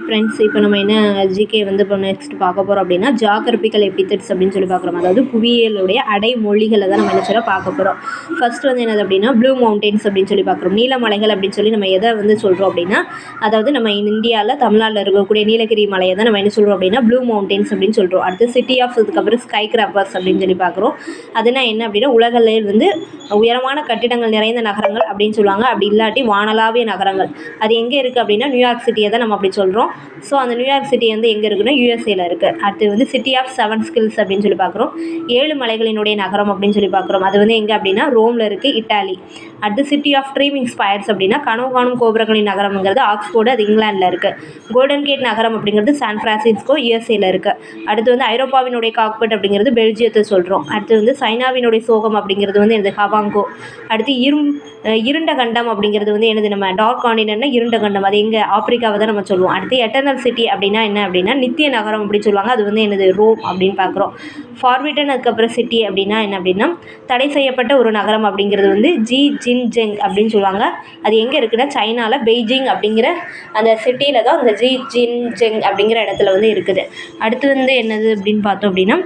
Friends, இப்போ நம்ம என்ன ஜிகே வந்து இப்போ நெக்ஸ்ட் பார்க்க போகிறோம் அப்படின்னா ஜியோகிராபிக்கல் எபித்தட்ஸ் அப்படின்னு சொல்லி பார்க்குறோம். அதாவது புவியியலுடைய அடைமொழிகளை தான் நம்ம என்ன சொல்ல பார்க்க போகிறோம். ஃபர்ஸ்ட் வந்து என்னது அப்படின்னா ப்ளூ மவுண்டெயின்ஸ் அப்படின்னு சொல்லி பார்க்குறோம். நீலமலைகள் அப்படின்னு சொல்லி நம்ம எதை வந்து சொல்கிறோம் அப்படின்னா, அதாவது நம்ம இந்தியாவில் தமிழ்நாட்டில் இருக்கக்கூடிய நீலகிரி மலையை தான் நம்ம என்ன சொல்கிறோம் அப்படின்னா ப்ளூ மவுண்டெயின்ஸ் அப்படின்னு சொல்கிறோம். அடுத்து சிட்டி ஆஃப், அதுக்கப்புறம் ஸ்கை கிராப்பர்ஸ் அப்படின்னு சொல்லி பார்க்குறோம். அதுனா என்ன அப்படின்னா உலகில் வந்து உயரமான கட்டிடங்கள் நிறைந்த நகரங்கள் அப்படின்னு சொல்லுவாங்க. அப்படி இல்லாட்டி வானளாவிய நகரங்கள். அது எங்கே இருக்குது அப்படின்னா நியூயார்க் சிட்டியை தான் நம்ம அப்படி சொல்கிறோம். ஸோ அந்த நியூயார்க் சிட்டி வந்து எங்கே இருக்குன்னா யூஎஸ்ஏல இருக்குது. அடுத்து வந்து சிட்டி ஆஃப் 7 ஸ்கில்ஸ் அப்படின்னு சொல்லி பார்க்குறோம். 7 மலைகளினுடைய நகரம் அப்படின்னு சொல்லி பார்க்குறோம். அது வந்து எங்கே அப்படின்னா ரோமில் இருக்குது, இட்டாலி. அடுத்து சிட்டி ஆஃப் ட்ரீமிங் ஸ்பயர்ஸ் அப்படின்னா கனவு காணும் கோபுரங்களின் நகரம்ங்கிறது ஆக்ஸ்போர்டு, அது இங்கிலாண்டில் இருக்குது. கோல்டன் கேட் நகரம் அப்படிங்கிறது சான் பிரான்சிஸ்கோ, யூஎஸ்ஏல இருக்குது. அடுத்து வந்து ஐரோப்பாவினுடைய காக்பட் அப்படிங்கிறது பெல்ஜியத்தை சொல்கிறோம். அடுத்து வந்து சைனாவினுடைய சோகம் அப்படிங்கிறது வந்து எனது ஹவாங்கோ. அடுத்து இருண்ட கண்டம் அப்படிங்கிறது வந்து எனது நம்ம டார்க் காண்டினென்ட்னா இருண்ட கண்டம், அது எங்கே ஆப்பிரிக்காவை தான் நம்ம சொல்லுவோம். அடுத்து எட்டர்னல் சிட்டி அப்படின்னா என்ன அப்படின்னா நித்திய நகரம் அப்படின்னு சொல்லுவாங்க. அது வந்து எனது ரோம் அப்படின்னு பார்க்குறோம். ஃபார்பிட்டன், அதுக்கப்புறம் சிட்டி அப்படின்னா என்ன அப்படின்னா தடை செய்யப்பட்ட ஒரு நகரம் அப்படிங்கிறது வந்து ஜின்ஜெங் அப்படின்னு சொல்லுவாங்க. அது எங்கே இருக்குன்னா சைனாவில் பெய்ஜிங் அப்படிங்கிற அந்த சிட்டியில் தான் அந்த ஜின்ஜெங் அப்படிங்கிற இடத்துல வந்து இருக்குது. அடுத்து வந்து என்னது அப்படின்னு பார்த்தோம் அப்படின்னா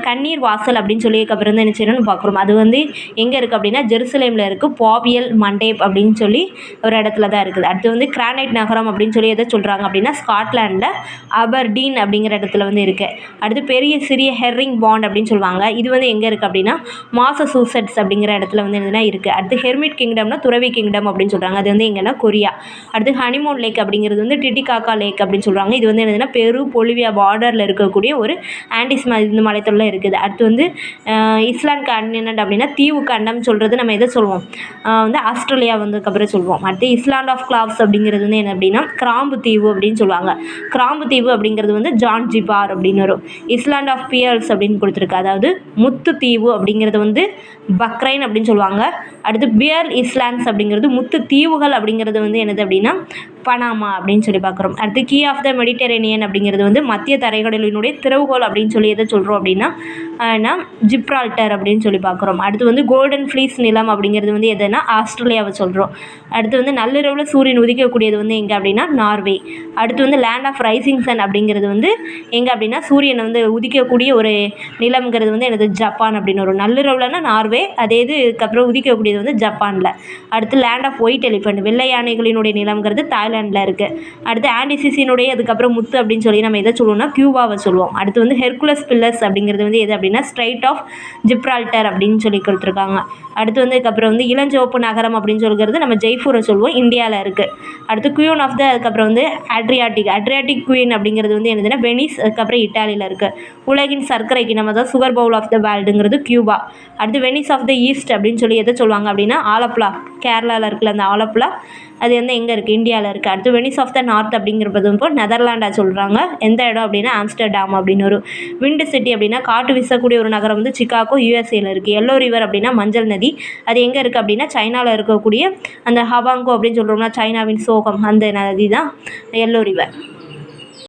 கண்ணீர் வாசல் அப்படின்னு சொல்லியக்கப்புறம் தான் என்ன செய்யணும்னு பார்க்குறோம். அது வந்து எங்கே இருக்குது அப்படின்னா ஜெருசலேமில் இருக்குது. பாபியல் மண்டேப் அப்படின்னு சொல்லி ஒரு இடத்துல தான் இருக்குது. அடுத்து வந்து கிரானைட் நகரம் அப்படின்னு சொல்லி எதை சொல்கிறாங்க அப்படின்னா ஸ்காட்லாண்டில் அபர்டீன் அப்படிங்கிற இடத்துல வந்து இருக்குது. அடுத்து பெரிய சிறிய ஹெர்ரிங் பாண்ட் அப்படின்னு சொல்லுவாங்க. இது வந்து எங்கே இருக்குது அப்படின்னா மாசசூசெட்ஸ் அப்படிங்கிற இடத்துல வந்து என்னதுன்னா இருக்குது. அடுத்து ஹெர்மிட் கிங்டம்னா துறவி கிங்டம் அப்படின்னு சொல்கிறாங்க. அது வந்து எங்கன்னா கொரியா. அடுத்து ஹனிமூன் லேக் அப்படிங்கிறது வந்து டிட்டிகாக்கா லேக் அப்படின்னு சொல்கிறாங்க. இது வந்து என்னதுன்னா பெரு பொலிவியா பார்டரில் இருக்கக்கூடிய ஒரு ஆண்டிஸ் இந்த மலைத்தொடரில் இருக்குது. அடுத்து வந்து இஸ்லாண்ட் கான்டினென்ட் அப்படின்னா தீவு கண்டம் சொல்கிறது நம்ம எதை சொல்லுவோம் வந்து ஆஸ்திரேலியா வந்ததுக்கப்புறம் சொல்லுவோம். அடுத்து இஸ்லாண்ட் ஆஃப் கிளாவ்ஸ் அப்படிங்கிறது வந்து என்ன அப்படின்னா கிராம்பு தீவு அப்படின்னு சொல்லுவாங்க. கிராம்பு தீவு அப்படிங்கிறது வந்து ஜான்ஜிபார் அப்படின்னு வரும். இஸ்லாண்ட் ஆஃப் பியர்ஸ் அப்படின்னு கொடுத்துருக்கு. அதாவது முத்து தீவு அப்படிங்கிறது வந்து பக்ரைன் அப்படின்னு சொல்லுவாங்க. அடுத்து பியர் இஸ்லாண்ட்ஸ் அப்படிங்கிறது முத்து தீவுகள் அப்படிங்கிறது வந்து என்னது அப்படின்னா பனாமா அப்படின்னு சொல்லி பார்க்குறோம். அடுத்து கீ ஆஃப் த மெடிட்டரேனியன் அப்படிங்கிறது வந்து மத்திய தரைக்கடலினுடைய திறவுகோல் அப்படின்னு சொல்லி எதை சொல்கிறோம் அப்படின்னா ஜிப்ரால்டர் அப்படின்னு சொல்லி பார்க்குறோம். அடுத்து வந்து கோல்டன் ஃப்ளீஸ் நிலம் அப்படிங்கிறது வந்து எதுனா ஆஸ்திரேலியாவை சொல்கிறோம். அடுத்து வந்து நள்ளிரவில் சூரியன் உதிக்கக்கூடியது வந்து எங்கே அப்படின்னா நார்வே. அடுத்து வந்து லேண்ட் ஆஃப் ரைசிங் சன் அப்படிங்கிறது வந்து எங்கே அப்படின்னா சூரியனை வந்து உதிக்கக்கூடிய ஒரு நிலம்ங்கிறது வந்து எனது ஜப்பான் அப்படின்னு வரும். நள்ளிரவுலன்னா நார்வே, அதே இதுக்கப்புறம் உதிக்கக்கூடியது வந்து ஜப்பானில். அடுத்து லேண்ட் ஆஃப் ஒயிட் எலிஃபண்ட் வெள்ளை யானைகளினுடைய நிலம்ங்கிறது தாய்லாண்டில் இருக்குது. அடுத்து ஆண்டிசிசினுடைய அதுக்கப்புறம் முத்து அப்படின்னு சொல்லி நம்ம எதை சொல்லுவோம்னா கியூபாவை சொல்லுவோம். அடுத்து வந்து ஹெர்குலஸ் பில்லர்ஸ் அப்படிங்கிறது வந்து எது அப்படின்னா ஸ்ட்ரைட் ஆஃப் ஜிப்ரால்டர் அப்படின்னு சொல்லி கொடுத்துருக்காங்க. அடுத்து வந்து அதுக்கப்புறம் வந்து இளஞ்சிவப்பு நகரம் அப்படின்னு சொல்கிறது நம்ம ஜெய்ப்பூரை சொல்லுவோம், இந்தியாவில் இருக்குது. அடுத்து குயின் ஆஃப் த அதுக்கப்புறம் வந்து அட்ரியாட்டிக் குயின் அப்படிங்கிறது வந்து என்னதுன்னா வெனிஸ், அதுக்கப்புறம் இட்டாலியில் இருக்குது. உலகின் சர்க்கரைக்கு நம்ம தான் சுகர் பவுல் ஆஃப் த வேர்ல்டுங்கிறது கியூபா. அடுத்து வெனிஸ் ஆஃப் த ஈஸ்ட் அப்படின்னு சொல்லி எதை சொல்லுவாங்க அப்படின்னா ஆலப்புழா, கேரளாவில் இருக்குல்ல அந்த ஆலப்புழா, அது வந்து எங்கே இருக்குது இந்தியாவில் இருக்குது. அடுத்து வெனிஸ் ஆஃப் த நார்த் அப்படிங்கிறது இப்போ நெதர்லாண்டாக சொல்கிறாங்க. எந்த இடம் அப்படின்னா ஆம்ஸ்டர்டாம் அப்படின்னு ஒரு. விண்டு சிட்டி அப்படின்னா காட்டு வீசக்கூடிய ஒரு நகரம் வந்து சிகாகோ, யூஎஸ்ஏல இருக்குது. எல்லோ ரிவர் அப்படின்னா மஞ்சள் நதி, அது எங்கே இருக்குது அப்படின்னா சைனாவில் இருக்கக்கூடிய அந்த ஹவாங்கோ அப்படின்னு சொல்கிறோம்னா சைனாவின் சோகம், அந்த நதி தான் எல்லோ ரிவர்.